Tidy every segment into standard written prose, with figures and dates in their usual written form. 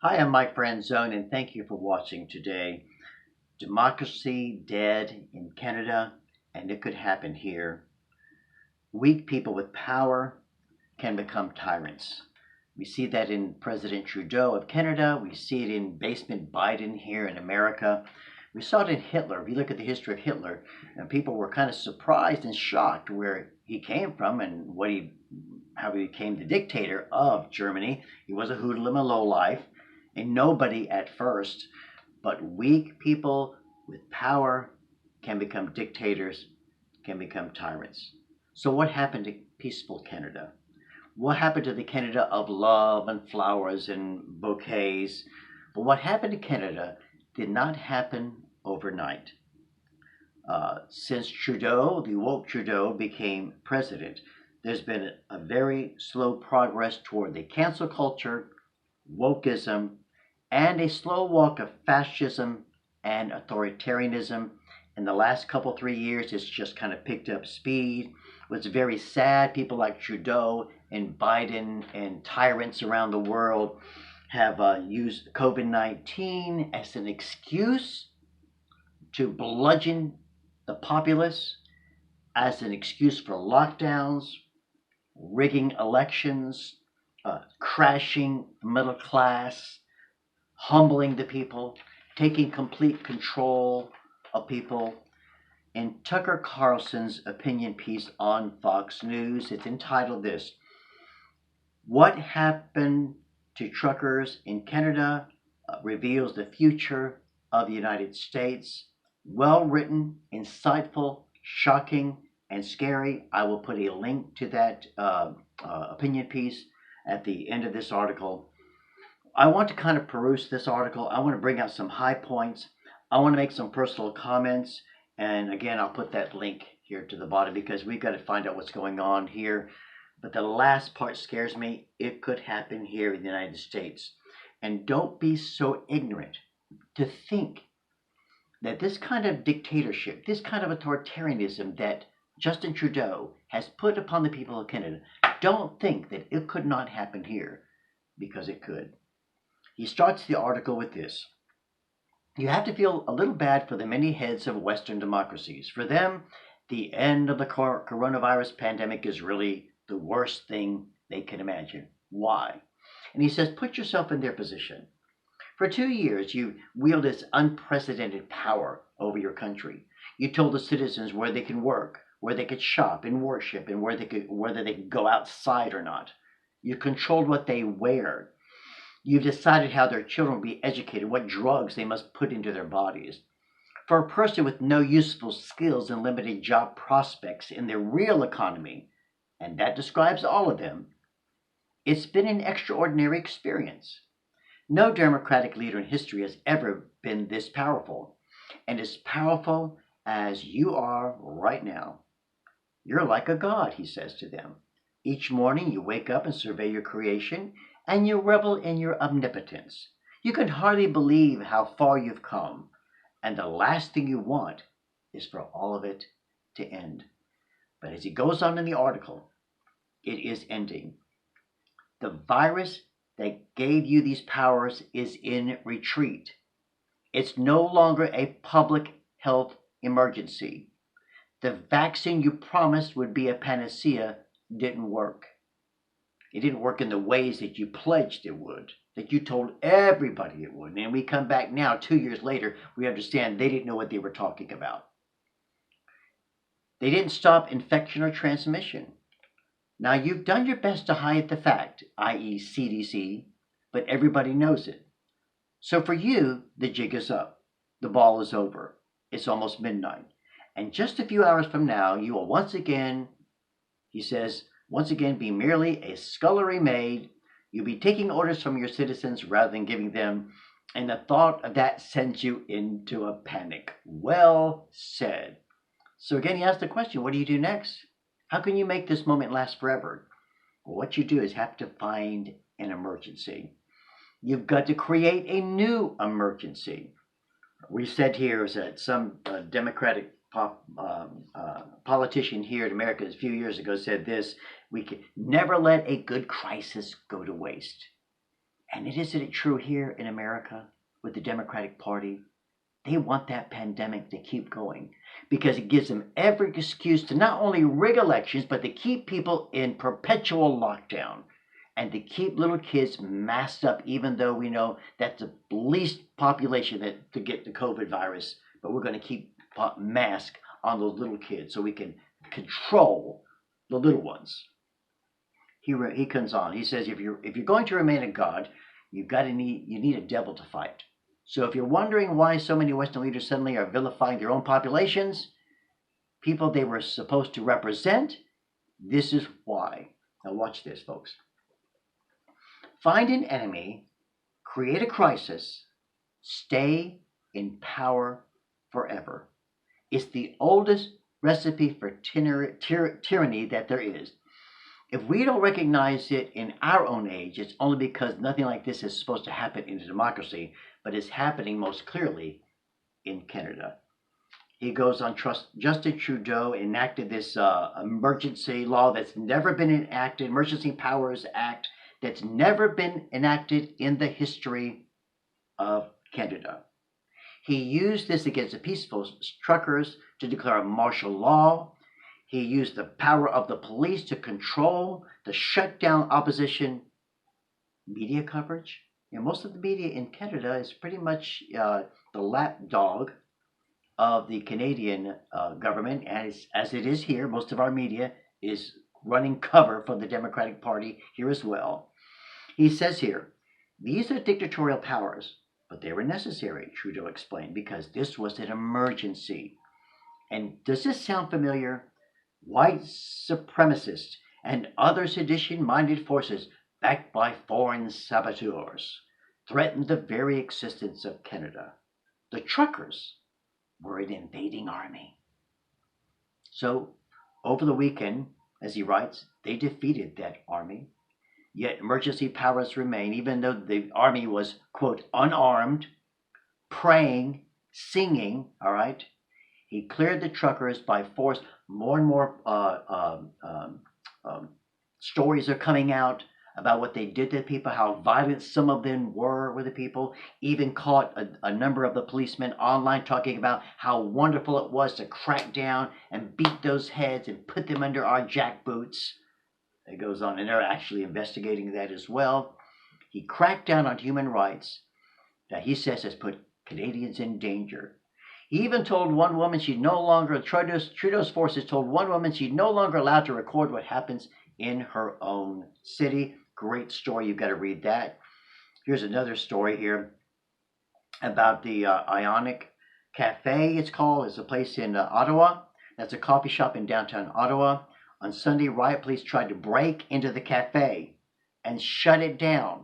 Hi, I'm Mike Franzone, and thank you for watching today. Democracy dead in Canada, and it could happen here. Weak people with power can become tyrants. We see that in President Trudeau of Canada. We see it in basement Biden here in America. We saw it in Hitler. If you look at the history of Hitler, and people were kind of surprised and shocked where he came from and how he became the dictator of Germany. He was a hoodlum, a lowlife, and nobody at first. But weak people with power can become dictators, can become tyrants. So, what happened to peaceful Canada? What happened to the Canada of love and flowers and bouquets? But what happened to Canada did not happen overnight. Since Trudeau, the woke Trudeau, became president, there's been a very slow progress toward the cancel culture, wokeism, and a slow walk of fascism and authoritarianism. In the last couple 3 years, it's just kind of picked up speed. What's very sad, people like Trudeau and Biden and tyrants around the world have used COVID-19 as an excuse to bludgeon the populace, as an excuse for lockdowns, rigging elections, crashing the middle class, humbling the people, taking complete control of people. In Tucker Carlson's opinion piece on Fox News, it's entitled this: What Happened to Truckers in Canada Reveals the Future of the United States. Well written, insightful, shocking, and scary. I will put a link to that opinion piece at the end of this article. I want to kind of peruse this article. I want to bring out some high points. I want to make some personal comments. And again, I'll put that link here to the bottom because we've got to find out what's going on here. But the last part scares me. It could happen here in the United States. And don't be so ignorant to think that this kind of dictatorship, this kind of authoritarianism that Justin Trudeau has put upon the people of Canada, don't think that it could not happen here, because it could. He starts the article with this: You have to feel a little bad for the many heads of Western democracies. For them, the end of the coronavirus pandemic is really the worst thing they can imagine. Why? And he says, put yourself in their position. For 2 years, you wielded this unprecedented power over your country. You told the citizens where they can work, where they could shop and worship, and whether they could go outside or not. You controlled what they wear. You decided how their children will be educated, what drugs they must put into their bodies. For a person with no useful skills and limited job prospects in the real economy, and that describes all of them, it's been an extraordinary experience. No Democratic leader in history has ever been this powerful, and as powerful as you are right now. You're like a god, he says to them. Each morning you wake up and survey your creation, and you revel in your omnipotence. You can hardly believe how far you've come, and the last thing you want is for all of it to end. But as he goes on in the article, it is ending. The virus that gave you these powers is in retreat. It's no longer a public health emergency. The vaccine you promised would be a panacea didn't work. It didn't work in the ways that you pledged it would, that you told everybody it would. And we come back now, 2 years later, we understand they didn't know what they were talking about. They didn't stop infection or transmission. Now, you've done your best to hide the fact, i.e., CDC, but everybody knows it. So for you, the jig is up. The ball is over. It's almost midnight. And just a few hours from now, you will once again, he says, once again be merely a scullery maid. You'll be taking orders from your citizens rather than giving them, and the thought of that sends you into a panic. Well said. So again, he asks the question, what do you do next? How can you make this moment last forever? Well, what you do is have to find an emergency. You've got to create a new emergency. We said here is that some Democratic politician here in America a few years ago said this: we can never let a good crisis go to waste. And isn't it true here in America with the Democratic Party? They want that pandemic to keep going because it gives them every excuse to not only rig elections, but to keep people in perpetual lockdown and to keep little kids masked up, even though we know that's the least population to get the COVID virus. But we're going to keep mask on those little kids so we can control the little ones. He comes on. He says, if you're going to remain a god, you need a devil to fight. So if you're wondering why so many Western leaders suddenly are vilifying their own populations, people they were supposed to represent, this is why. Now watch this, folks. Find an enemy, create a crisis, stay in power forever. It's the oldest recipe for tyranny that there is. If we don't recognize it in our own age, it's only because nothing like this is supposed to happen in a democracy, but it's happening most clearly in Canada. He goes on, Justin Trudeau enacted this emergency law that's never been enacted, Emergency Powers Act, that's never been enacted in the history of Canada. He used this against the peaceful truckers to declare a martial law. He used the power of the police to control, to shut down opposition media coverage. And most of the media in Canada is pretty much the lapdog of the Canadian government. And as it is here, most of our media is running cover for the Democratic Party here as well. He says here, these are dictatorial powers, but they were necessary, Trudeau explained, because this was an emergency. And does this sound familiar? White supremacists and other sedition-minded forces backed by foreign saboteurs threatened the very existence of Canada. The truckers were an invading army. So, over the weekend, as he writes, they defeated that army. Yet emergency powers remain, even though the army was, quote, unarmed, praying, singing, all right? He cleared the truckers by force. More and more stories are coming out about what they did to people, how violent some of them were with the people. Even caught a number of the policemen online talking about how wonderful it was to crack down and beat those heads and put them under our jackboots. It goes on, and they're actually investigating that as well. He cracked down on human rights that he says has put Canadians in danger. He even told one woman she's no longer, Trudeau's forces told one woman she's no longer allowed to record what happens in her own city. Great story, you've got to read that. Here's another story here about the Ionic Cafe, it's called. It's a place in Ottawa. That's a coffee shop in downtown Ottawa. On Sunday, riot police tried to break into the cafe and shut it down.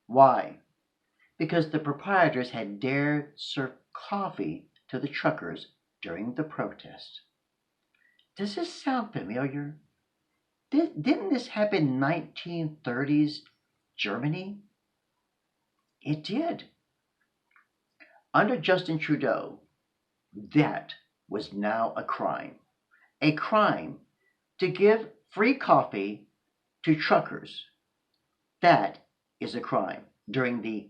Why? Because the proprietors had dared serve coffee to the truckers during the protest. Does this sound familiar? Didn't this happen in 1930s Germany? It did. Under Justin Trudeau, that was now a crime. A crime to give free coffee to truckers. That is a crime during the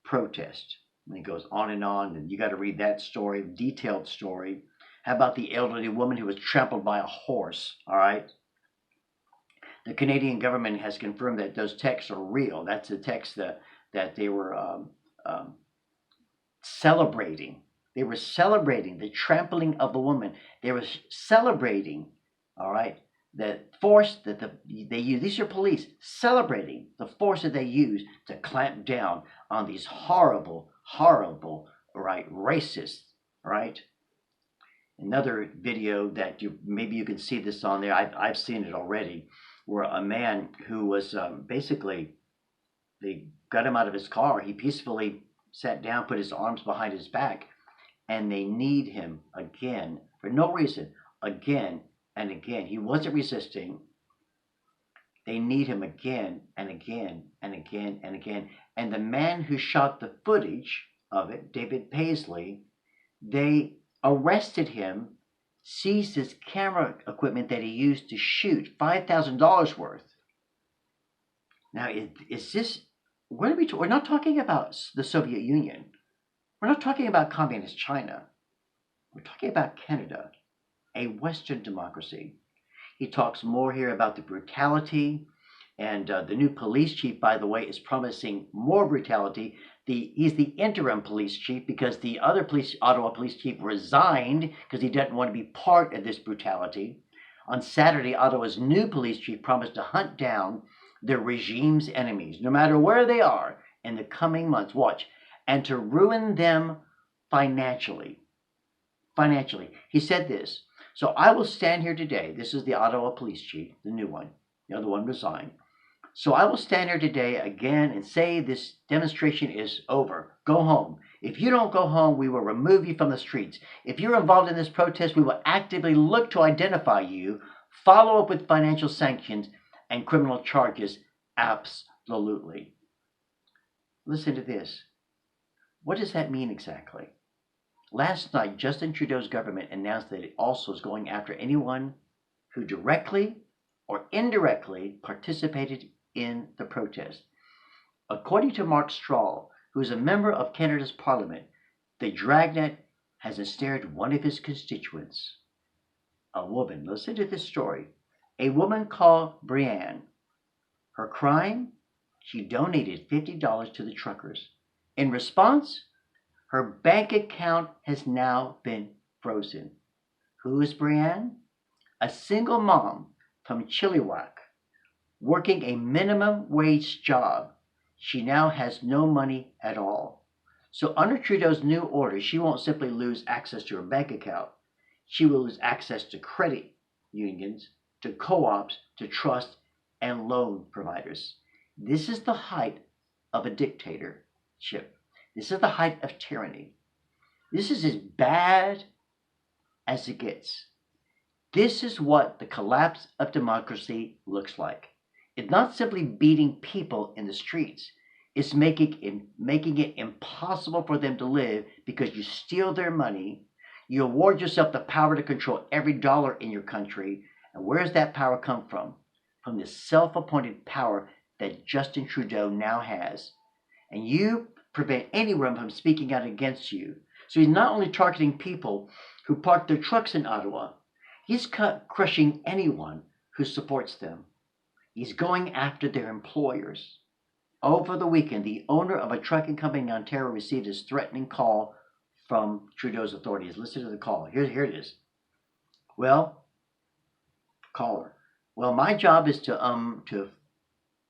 protest. And it goes on, and you got to read that story, detailed story. How about the elderly woman who was trampled by a horse, all right? The Canadian government has confirmed that those texts are real. That's the text that they were celebrating. They were celebrating the trampling of the woman. They were celebrating, all right, the force that they use. These are police celebrating the force that they use to clamp down on these horrible, right, racists, right? Another video that maybe you can see this on there. I've seen it already, where a man who was basically, they got him out of his car. He peacefully sat down, put his arms behind his back, and they kneed him again for no reason, again and again. He wasn't resisting. They kneed him again and again and again and again. And the man who shot the footage of it, David Paisley, they arrested him, seized his camera equipment that he used to shoot, $5,000 worth. Now, is this we're not talking about the Soviet Union. We're not talking about communist China. We're talking about Canada, a Western democracy. He talks more here about the brutality, and the new police chief, by the way, is promising more brutality. He's the interim police chief because the other Ottawa police chief resigned because he doesn't want to be part of this brutality. On Saturday, Ottawa's new police chief promised to hunt down the regime's enemies, no matter where they are, in the coming months. Watch. And to ruin them financially. Financially. He said this. So I will stand here today. This is the Ottawa police chief, the new one. The other one resigned. So I will stand here today again and say this demonstration is over. Go home. If you don't go home, we will remove you from the streets. If you're involved in this protest, we will actively look to identify you, follow up with financial sanctions and criminal charges. Absolutely. Listen to this. What does that mean exactly? Last night, Justin Trudeau's government announced that it also is going after anyone who directly or indirectly participated in the protest. According to Mark Strahl, who is a member of Canada's Parliament, the Dragnet has ensnared one of his constituents, a woman. Listen to this story. A woman called Brianne. Her crime? She donated $50 to the truckers. In response, her bank account has now been frozen. Who is Brianne? A single mom from Chilliwack, working a minimum wage job. She now has no money at all. So under Trudeau's new order, she won't simply lose access to her bank account. She will lose access to credit unions, to co-ops, to trust, and loan providers. This is the height of a dictatorship. This is the height of tyranny. This is as bad as it gets. This is what the collapse of democracy looks like. It's not simply beating people in the streets. It's making it impossible for them to live because you steal their money. You award yourself the power to control every dollar in your country. And where does that power come from? From the self-appointed power that Justin Trudeau now has. And you prevent anyone from speaking out against you. So he's not only targeting people who park their trucks in Ottawa, he's crushing anyone who supports them. He's going after their employers. Over the weekend, the owner of a trucking company in Ontario received his threatening call from Trudeau's authorities. Listen to the call. Here it is. Well, caller. Well, my job is to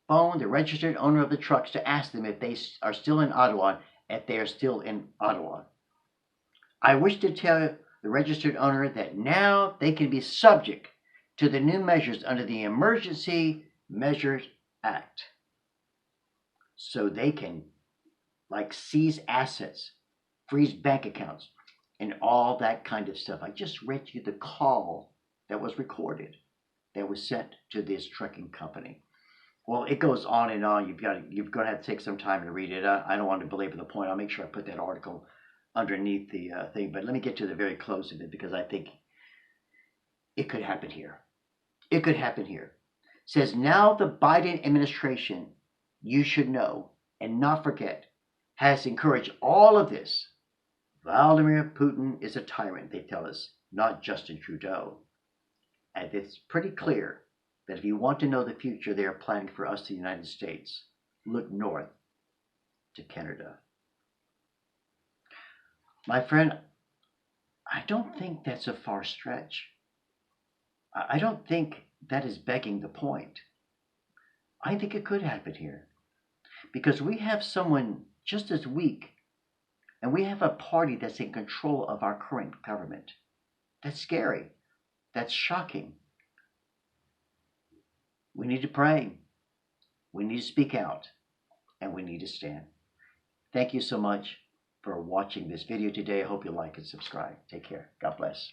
phone the registered owner of the trucks to ask them if they are still in Ottawa, if they are still in Ottawa. I wish to tell the registered owner that now they can be subject to the new measures under the Emergency Measures Act. So they can seize assets, freeze bank accounts, and all that kind of stuff. I just read you the call that was recorded, that was sent to this trucking company. Well, it goes on and on. You're going to have to take some time to read it. I don't want to belabor the point. I'll make sure I put that article underneath the thing. But let me get to the very close of it because I think it could happen here. It could happen here. It says, now the Biden administration, you should know and not forget, has encouraged all of this. Vladimir Putin is a tyrant, they tell us, not Justin Trudeau. And it's pretty clear that if you want to know the future they are planning for us, the United States, look north to Canada. My friend, I don't think that's a far stretch. I don't think that is begging the point. I think it could happen here because we have someone just as weak and we have a party that's in control of our current government. That's scary. That's shocking. We need to pray. We need to speak out. And we need to stand. Thank you so much for watching this video today. I hope you like and subscribe. Take care. God bless.